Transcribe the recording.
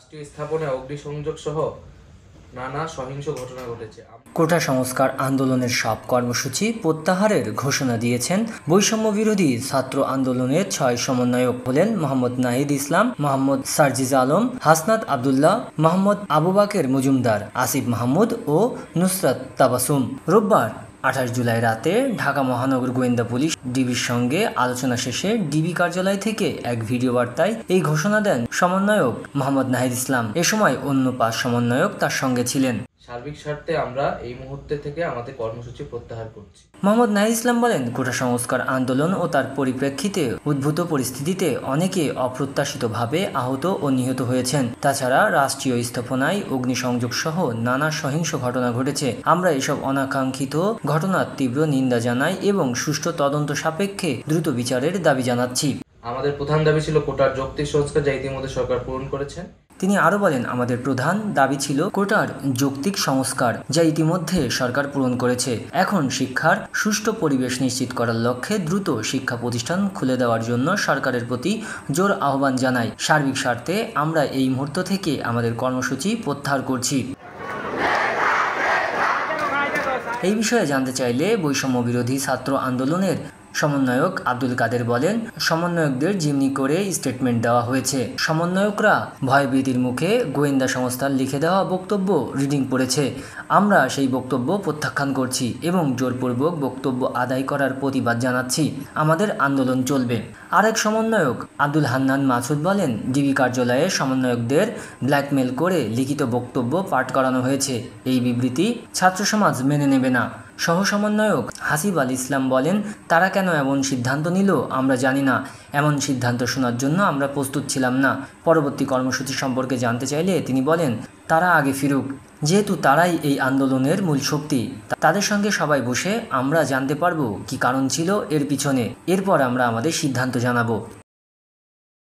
রাষ্ট্রীয় স্থাপনায় অগ্নিসংযোগ সহ নানা সহিংস ঘটনা ঘটেছে। কোটা সংস্কার আন্দোলনের সব কর্মসূচি প্রত্যাহারের ঘোষণা দিয়েছেন বৈষম্য বিরোধী ছাত্র আন্দোলনের 6 সমন্বয়ক হলেন মোহাম্মদ নাহিদ ইসলাম, মোহাম্মদ সার্জিজ আলম, হাসনাত আবদুল্লাহ, মোহাম্মদ আবু বাকের মজুমদার, আসিফ মাহমুদ ও নুসরাত তাবাসুম। রোববার 28 জুলাই রাতে ঢাকা মহানগর গোয়েন্দা পুলিশ ডিবির সঙ্গে আলোচনা শেষে ডিবি কার্যালয় থেকে এক ভিডিও বার্তায় এই ঘোষণা দেন সমন্বয়ক মোহাম্মদ নাহিদ ইসলাম। এ সময় অন্য 5 সমন্বয়ক তার সঙ্গে ছিলেন। সার্বিক স্বার্থে আমরা এই মুহূর্তে থেকে আমাদের কর্মসূচি প্রত্যাহার করছি। মোহাম্মদ নাহিদ ইসলাম বলেন, কোটা সংস্কার আন্দোলন ও তার পরিপ্রেক্ষিতে উদ্ভূত পরিস্থিতিতে অনেকে অপ্রত্যাশিতভাবে আহত ও নিহত হয়েছেন। তাছাড়া রাষ্ট্রীয় স্থাপনায় অগ্নিসংযোগ সহ নানা সহিংস ঘটনা ঘটেছে। আমরা এসব অনাকাঙ্ক্ষিত ঘটনার তীব্র নিন্দা জানাই এবং সুষ্ঠু তদন্ত সাপেক্ষে দ্রুত বিচারের দাবি জানাচ্ছি। আমাদের প্রধান দাবি ছিল কোটার যৌক্তিক সংস্কার, যা ইতিমধ্যে সরকার পূরণ করেছেন। তিনি আরও বলেন, আমাদের প্রধান দাবি ছিল কোটার যৌক্তিক সংস্কার, যা ইতিমধ্যে সরকার পূরণ করেছে। এখন শিক্ষার সুষ্ঠু পরিবেশ নিশ্চিত করার লক্ষ্যে দ্রুত শিক্ষা প্রতিষ্ঠান খুলে দেওয়ার জন্য সরকারের প্রতি জোর আহ্বান জানাই। সার্বিক স্বার্থে আমরা এই মুহূর্ত থেকে আমাদের কর্মসূচি প্রত্যাহার করছি। এই বিষয়ে জানতে চাইলে বৈষম্য বিরোধী ছাত্র আন্দোলনের সমন্বয়ক আব্দুল কাদের বলেন, সমন্বয়কদের জিম্মি করে স্টেটমেন্ট দেওয়া হয়েছে। সমন্বয়করা ভয়ভীতির মুখে গোয়েন্দা সংস্থার লিখে দেওয়া বক্তব্য রিডিং পড়েছে। আমরা সেই বক্তব্য প্রত্যাখ্যান করছি এবং জোরপূর্বক বক্তব্য আদায় করার প্রতিবাদ জানাচ্ছি। আমাদের আন্দোলন চলবে। আরেক সমন্বয়ক আব্দুল হান্নান মাসুদ বলেন, ডিবি কার্যালয়ে সমন্বয়কদের ব্ল্যাকমেল করে লিখিত বক্তব্য পাঠ করানো হয়েছে। এই বিবৃতি ছাত্র সমাজ মেনে নেবে না। সহ সমন্বয়ক হাসিব আল ইসলাম বলেন, তারা কেন এমন সিদ্ধান্ত নিল আমরা জানি না। এমন সিদ্ধান্ত শোনার জন্য আমরা প্রস্তুত ছিলাম না। পরবর্তী কর্মসূচি সম্পর্কে জানতে চাইলে তিনি বলেন, তারা আগে ফিরুক, যেহেতু তারাই এই আন্দোলনের মূল শক্তি। তাদের সঙ্গে সবাই বসে আমরা জানতে পারবো কি কারণ ছিল এর পিছনে। এরপর আমরা আমাদের সিদ্ধান্ত জানাবো।